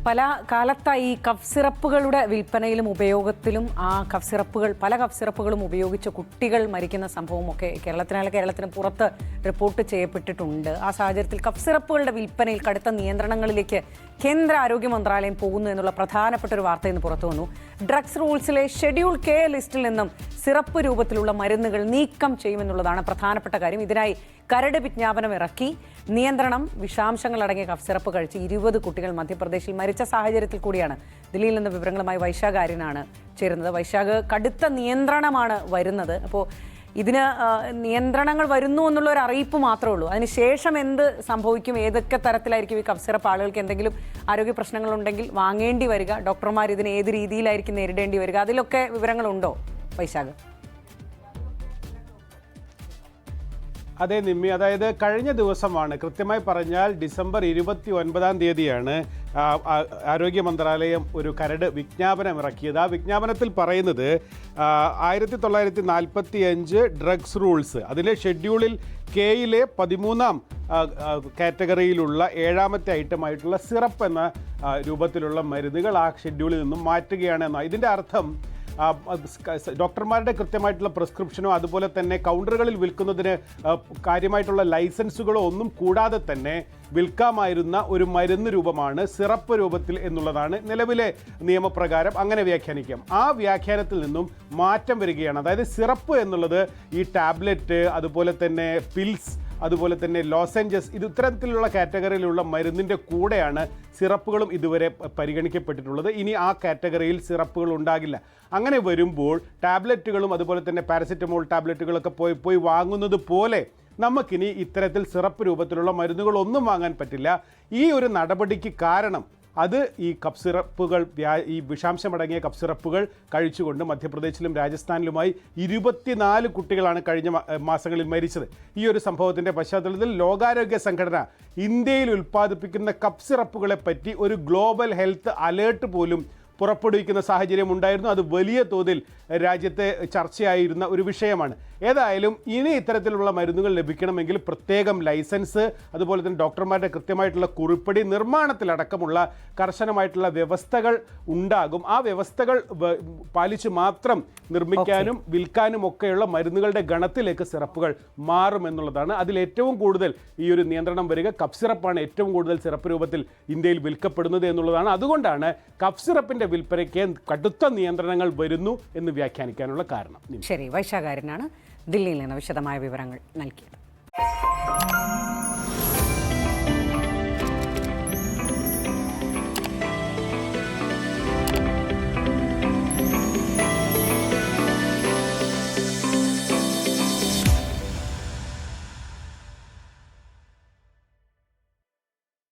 പല കാലത്തായി ഈ കഫ് സിറപ്പുകളുടെ വിൽപ്പനയിലും ഉപയോഗത്തിലും പല കഫ് സിറപ്പുകളും ഉപയോഗിച്ച് കുട്ടികൾ മരിക്കുന്ന സംഭവമൊക്കെ കേരളത്തിന് പുറത്ത് റിപ്പോർട്ട് ചെയ്യപ്പെട്ടിട്ടുണ്ട്. ആ സാഹചര്യത്തിൽ കഫ് സിറപ്പുകളുടെ വിൽപ്പനയിൽ കടുത്ത നിയന്ത്രണങ്ങളിലേക്ക് കേന്ദ്ര ആരോഗ്യ മന്ത്രാലയം പോകുന്നു എന്നുള്ള പ്രധാനപ്പെട്ട ഒരു വാർത്ത ഇന്ന് പുറത്തു വന്നു. ഡ്രഗ്സ് റൂൾസിലെ ഷെഡ്യൂൾ കെ ലിസ്റ്റിൽ നിന്നും സിറപ്പ് രൂപത്തിലുള്ള മരുന്നുകൾ നീക്കം ചെയ്യുമെന്നുള്ളതാണ് പ്രധാനപ്പെട്ട കാര്യം. ഇതിനായി കരട് വിജ്ഞാപനം ഇറക്കി. നിയന്ത്രണം വിഷാംശങ്ങൾ അടങ്ങിയ കഫ് സിറപ്പ് കഴിച്ച് 20 കുട്ടികൾ മധ്യപ്രദേശിൽ മരിച്ച സാഹചര്യത്തിൽ കൂടിയാണ്. ദില്ലിയിൽ നിന്ന് വിവരങ്ങളുമായി വൈശാഖ് ആര്യനാണ് ചേരുന്നത്. വൈശാഖ്, കടുത്ത നിയന്ത്രണമാണ് വരുന്നത്. അപ്പോൾ ഇതിന് നിയന്ത്രണങ്ങൾ വരുന്നു എന്നുള്ള ഒരു അറിയിപ്പ് മാത്രമേ ഉള്ളൂ. അതിനുശേഷം എന്ത് സംഭവിക്കും? ഏതൊക്കെ തരത്തിലായിരിക്കും ഈ കഫ് സിറപ്പ് ആളുകൾക്ക് എന്തെങ്കിലും ആരോഗ്യ പ്രശ്നങ്ങളുണ്ടെങ്കിൽ വാങ്ങേണ്ടി വരിക? ഡോക്ടർമാർ ഇതിന് ഏത് രീതിയിലായിരിക്കും നേരിടേണ്ടി വരിക? അതിലൊക്കെ വിവരങ്ങളുണ്ടോ വൈശാഖ്? അതെ നിമ്മി, അതായത് കഴിഞ്ഞ ദിവസമാണ്, കൃത്യമായി പറഞ്ഞാൽ ഡിസംബർ 29-ാം തീയതിയാണ് ആരോഗ്യ മന്ത്രാലയം ഒരു കരട് വിജ്ഞാപനം ഇറക്കിയത്. ആ വിജ്ഞാപനത്തിൽ പറയുന്നത് 1945 ഡ്രഗ്സ് റൂൾസ്, അതിലെ ഷെഡ്യൂളിൽ കെയിലെ 13-ാം കാറ്റഗറിയിലുള്ള 7ാമത്തെ ഐറ്റമായിട്ടുള്ള സിറപ്പ് എന്ന രൂപത്തിലുള്ള മരുന്നുകൾ ആ ഷെഡ്യൂളിൽ നിന്നും മാറ്റുകയാണെന്നാണ്. ഇതിൻ്റെ അർത്ഥം ഡോക്ടർമാരുടെ കൃത്യമായിട്ടുള്ള പ്രിസ്ക്രിപ്ഷനോ അതുപോലെ തന്നെ കൗണ്ടറുകളിൽ വിൽക്കുന്നതിന് കാര്യമായിട്ടുള്ള ലൈസൻസുകളോ ഒന്നും കൂടാതെ തന്നെ വിൽക്കാമായിരുന്ന ഒരു മരുന്ന് രൂപമാണ് സിറപ്പ് രൂപത്തിൽ എന്നുള്ളതാണ് നിലവിലെ നിയമപ്രകാരം. അങ്ങനെ വ്യാഖ്യാനിക്കാം. ആ വ്യാഖ്യാനത്തിൽ നിന്നും മാറ്റം വരികയാണ്. അതായത് സിറപ്പ് എന്നുള്ളത് ഈ ടാബ്ലറ്റ്, അതുപോലെ തന്നെ പിൽസ്, അതുപോലെ തന്നെ ലോസെഞ്ചസ്, ഇത്തരത്തിലുള്ള കാറ്റഗറിയിലുള്ള മരുന്നിൻ്റെ കൂടെയാണ് സിറപ്പുകളും ഇതുവരെ പരിഗണിക്കപ്പെട്ടിട്ടുള്ളത്. ഇനി ആ കാറ്റഗറിയിൽ സിറപ്പുകൾ ഉണ്ടാകില്ല. അങ്ങനെ വരുമ്പോൾ ടാബ്ലറ്റുകളും അതുപോലെ തന്നെ പാരസെറ്റമോൾ ടാബ്ലറ്റുകളൊക്കെ പോയി വാങ്ങുന്നത് പോലെ നമുക്കിനി ഇത്തരത്തിൽ സിറപ്പ് രൂപത്തിലുള്ള മരുന്നുകളൊന്നും വാങ്ങാൻ പറ്റില്ല. ഈ ഒരു നടപടിക്ക് കാരണം അത് ഈ കഫ് സിറപ്പുകൾ, ഈ വിഷാംശമടങ്ങിയ കഫ് സിറപ്പുകൾ കഴിച്ചുകൊണ്ട് മധ്യപ്രദേശിലും രാജസ്ഥാനിലുമായി 24 കുട്ടികളാണ് കഴിഞ്ഞ മാസങ്ങളിൽ മരിച്ചത്. ഈ ഒരു സംഭവത്തിൻ്റെ പശ്ചാത്തലത്തിൽ ലോകാരോഗ്യ സംഘടന ഇന്ത്യയിൽ ഉൽപ്പാദിപ്പിക്കുന്ന കഫ് സിറപ്പുകളെ പറ്റി ഒരു ഗ്ലോബൽ ഹെൽത്ത് അലേർട്ട് പോലും പുറപ്പെടുവിക്കുന്ന സാഹചര്യം ഉണ്ടായിരുന്നു. അത് വലിയ തോതിൽ രാജ്യത്തെ ചർച്ചയായിരുന്ന ഒരു വിഷയമാണ്. ഏതായാലും ഇനി ഇത്തരത്തിലുള്ള മരുന്നുകൾ ലഭിക്കണമെങ്കിൽ പ്രത്യേകം ലൈസൻസ്, അതുപോലെ തന്നെ ഡോക്ടർമാരുടെ കൃത്യമായിട്ടുള്ള കുറിപ്പടി, നിർമ്മാണത്തിലടക്കമുള്ള കർശനമായിട്ടുള്ള വ്യവസ്ഥകൾ ഉണ്ടാകും. ആ വ്യവസ്ഥകൾ പാലിച്ച് മാത്രം നിർമ്മിക്കാനും വിൽക്കാനും ഒക്കെയുള്ള മരുന്നുകളുടെ ഗണത്തിലേക്ക് സിറപ്പുകൾ മാറുമെന്നുള്ളതാണ്. അതിൽ ഏറ്റവും കൂടുതൽ ഈ ഒരു നിയന്ത്രണം വരിക കഫ് സിറപ്പാണ്. ഏറ്റവും കൂടുതൽ സിറപ്പ് രൂപത്തിൽ ഇന്ത്യയിൽ വിൽക്കപ്പെടുന്നത് എന്നുള്ളതാണ്. അതുകൊണ്ടാണ് കഫ് സിറപ്പിന്റെ വിൽപ്പനയ്ക്ക് കടുത്ത നിയന്ത്രണങ്ങൾ വരുന്നു എന്ന് വ്യാഖ്യാനിക്കാനുള്ള കാരണം. ശരി, വൈശാഖ് ആര്യനാണ് ദില്ലിയിൽ നിന്ന് വിശദമായ വിവരങ്ങൾ നൽകിയത്.